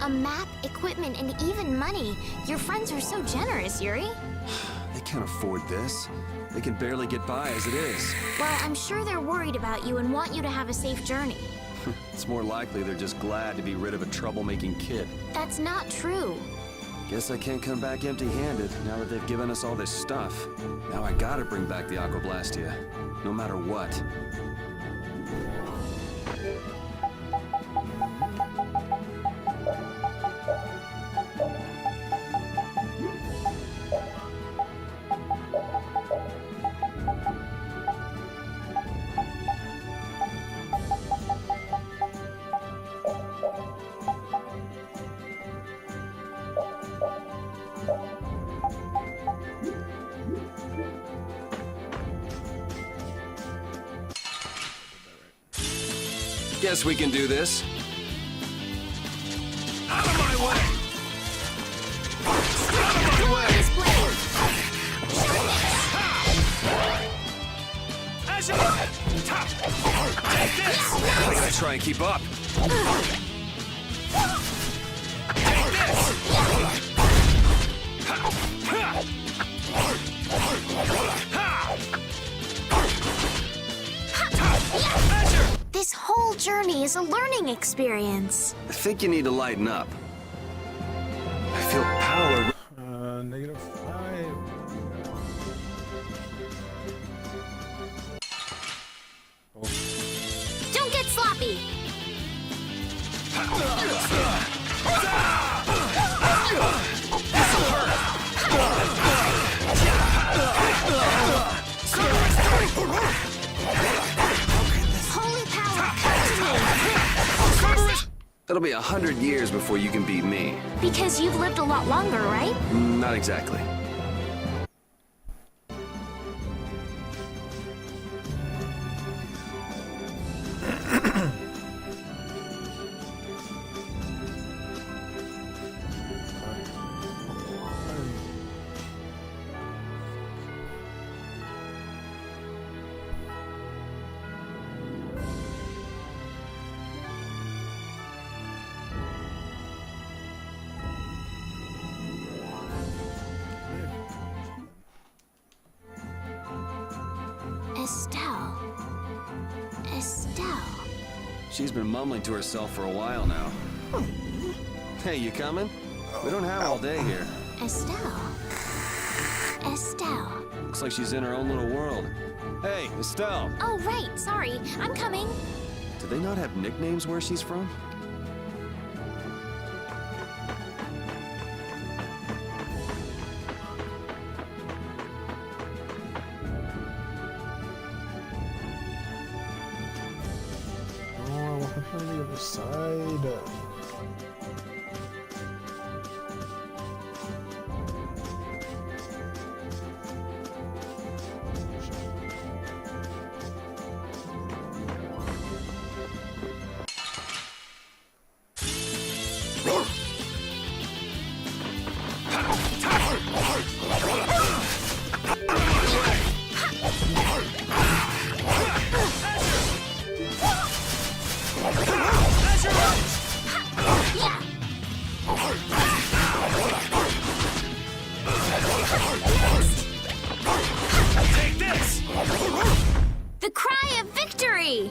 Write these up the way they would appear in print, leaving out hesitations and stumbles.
a map, equipment, and even money. Your friends are so generous, Yuri. They can't afford this. They can barely get by as it is. Well, I'm sure they're worried about you and want you to have a safe journey. It's more likely they're just glad to be rid of a troublemaking kid. That's not true. Guess I can't come back empty-handed now that they've given us all this stuff. Now I gotta bring back the Aquablastia, no matter what. Guess we can do this. Out of my way! Out of my way! Take this! I gotta try and keep up. Take this! This whole journey is a learning experience. I think you need to lighten up. I feel power. -5. Oh. Don't get sloppy. It'll be 100 years before you can beat me. Because you've lived a lot longer, right? Not exactly. Estelle. She's been mumbling to herself for a while now. Hey, you coming? We don't have all day here. Estelle. Looks like she's in her own little world. Hey, Estelle. Oh, right. Sorry. I'm coming. Do they not have nicknames where she's from? On the other side. Take this! The cry of victory!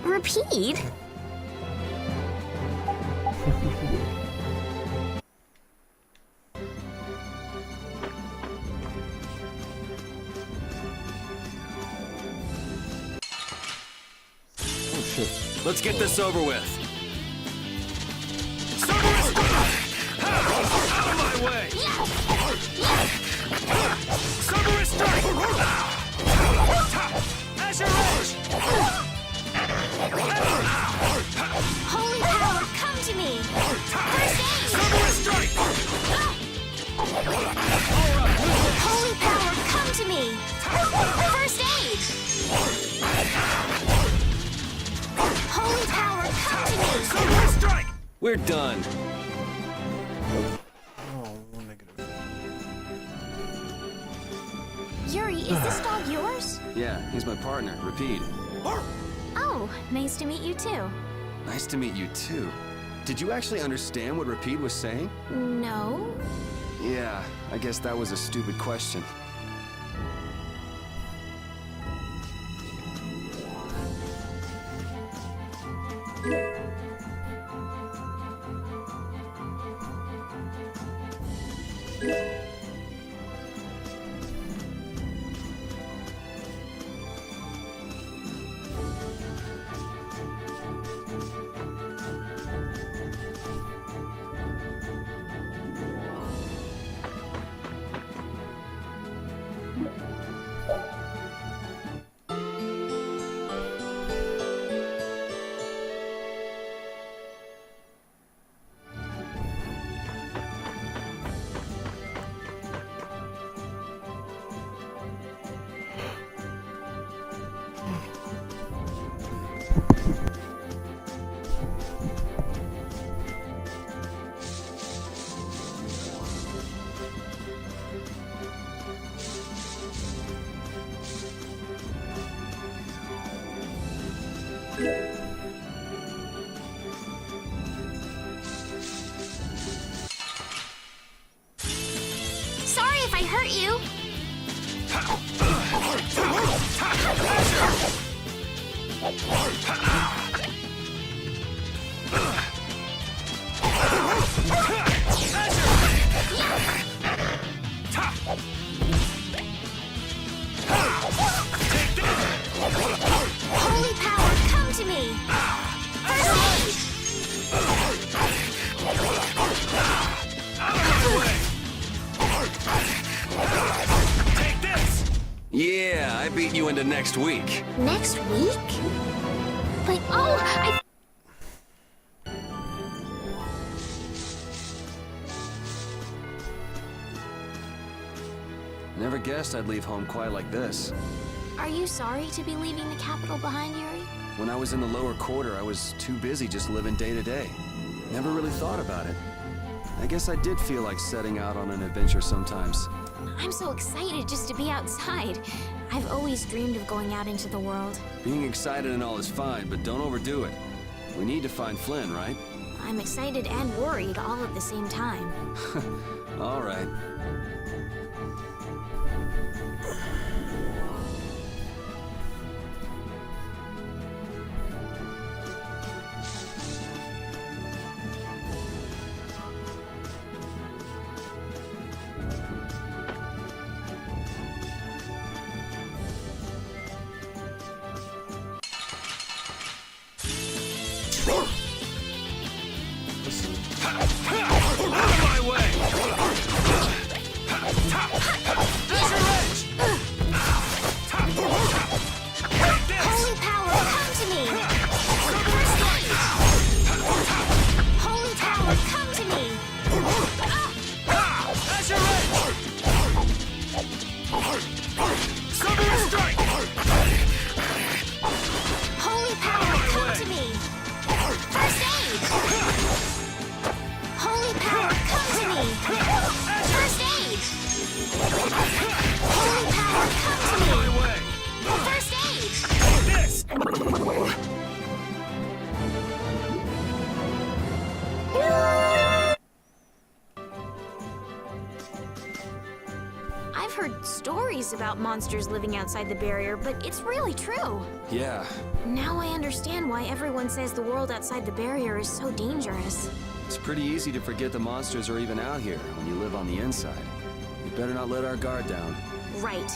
Repede? Oh shit. Let's get this over with. Out of my way! Cerberus strike! Azure Edge! Holy power, come to me! First aid! Cerberus strike! Holy power, come to me! First aid! Holy power, come to me! Cerberus strike! We're done. Oh, negative. Yuri, is this dog yours? Yeah, he's my partner, Repede. Oh, nice to meet you too. Nice to meet you too. Did you actually understand what Repede was saying? No. Yeah, I guess that was a stupid question. Sorry if I hurt you. Holy power, come to me. Take this! Yeah, I beat you into next week. Next week? But I... Never guessed I'd leave home quite like this. Are you sorry to be leaving the capital behind, Yuri? When I was in the lower quarter, I was too busy just living day to day. Never really thought about it. I guess I did feel like setting out on an adventure sometimes. I'm so excited just to be outside. I've always dreamed of going out into the world. Being excited and all is fine, but don't overdo it. We need to find Flynn, right? I'm excited and worried all at the same time. All right. I've heard stories about monsters living outside the barrier, but it's really true. Yeah. Now I understand why everyone says the world outside the barrier is so dangerous. It's pretty easy to forget the monsters are even out here when you live on the inside. We better not let our guard down. Right.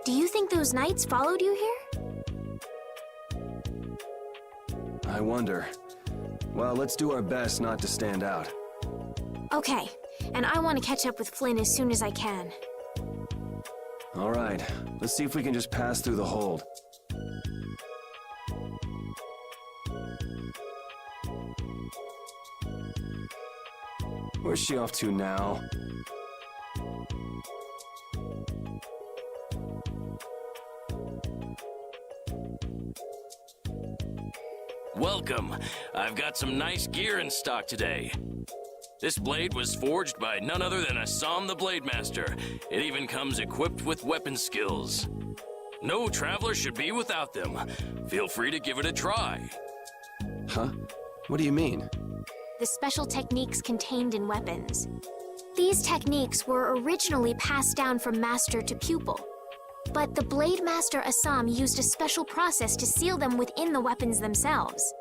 Do you think those knights followed you here? I wonder. Well, let's do our best not to stand out. Okay, and I want to catch up with Flynn as soon as I can. All right, let's see if we can just pass through the hold. Where's she off to now? Welcome. I've got some nice gear in stock today. This blade was forged by none other than Assam the Blade Master. It even comes equipped with weapon skills. No traveler should be without them. Feel free to give it a try. Huh? What do you mean? The special techniques contained in weapons. These techniques were originally passed down from master to pupil. But the Blade Master Assam used a special process to seal them within the weapons themselves.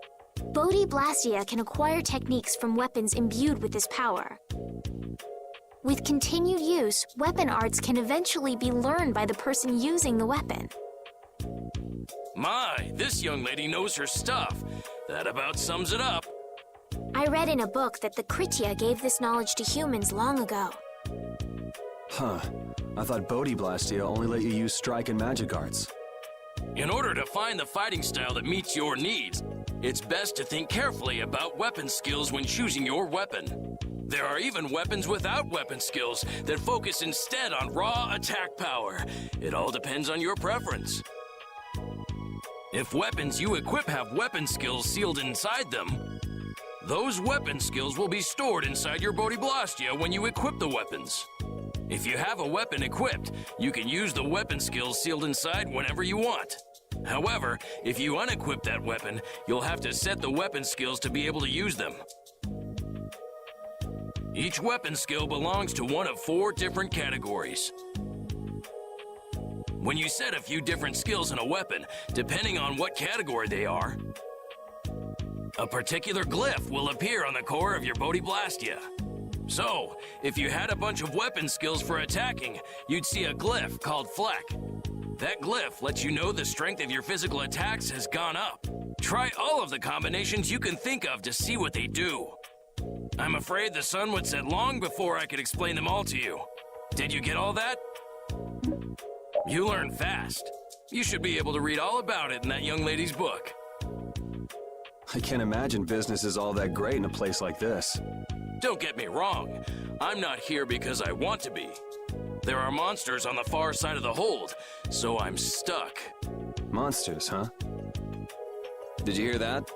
Bodhi Blastia can acquire techniques from weapons imbued with this power. With continued use, weapon arts can eventually be learned by the person using the weapon. My, this young lady knows her stuff. That about sums it up. I read in a book that the Kritya gave this knowledge to humans long ago. Huh. I thought Bodhi Blastia only let you use strike and magic arts. In order to find the fighting style that meets your needs, it's best to think carefully about weapon skills when choosing your weapon. There are even weapons without weapon skills that focus instead on raw attack power. It all depends on your preference. If weapons you equip have weapon skills sealed inside them, those weapon skills will be stored inside your Bodhi Blastia when you equip the weapons. If you have a weapon equipped, you can use the weapon skills sealed inside whenever you want. However, if you unequip that weapon, you'll have to set the weapon skills to be able to use them. Each weapon skill belongs to one of 4 different categories. When you set a few different skills in a weapon, depending on what category they are, a particular glyph will appear on the core of your Bodhi Blastia. So, if you had a bunch of weapon skills for attacking, you'd see a glyph called Fleck. That glyph lets you know the strength of your physical attacks has gone up. Try all of the combinations you can think of to see what they do. I'm afraid the sun would set long before I could explain them all to you. Did you get all that? You learn fast. You should be able to read all about it in that young lady's book. I can't imagine business is all that great in a place like this. Don't get me wrong. I'm not here because I want to be. There are monsters on the far side of the hold, so I'm stuck. Monsters, huh? Did you hear that?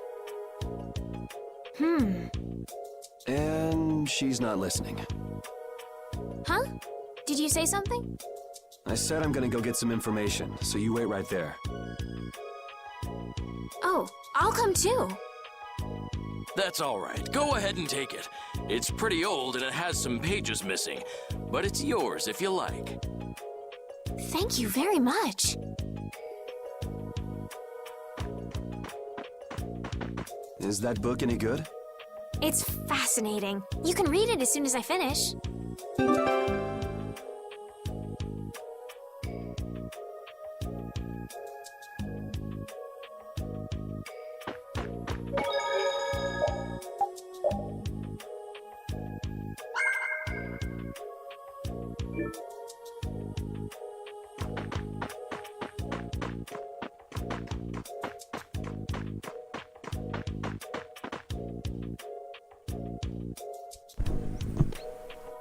And she's not listening. Huh? Did you say something? I said I'm gonna go get some information, so you wait right there. Oh, I'll come too. That's all right. Go ahead and take it. It's pretty old and it has some pages missing, but it's yours if you like. Thank you very much. Is that book any good? It's fascinating. You can read it as soon as I finish.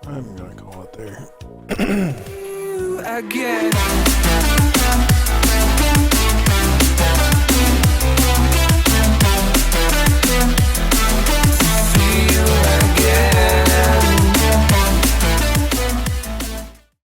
I'm gonna call it there. Again.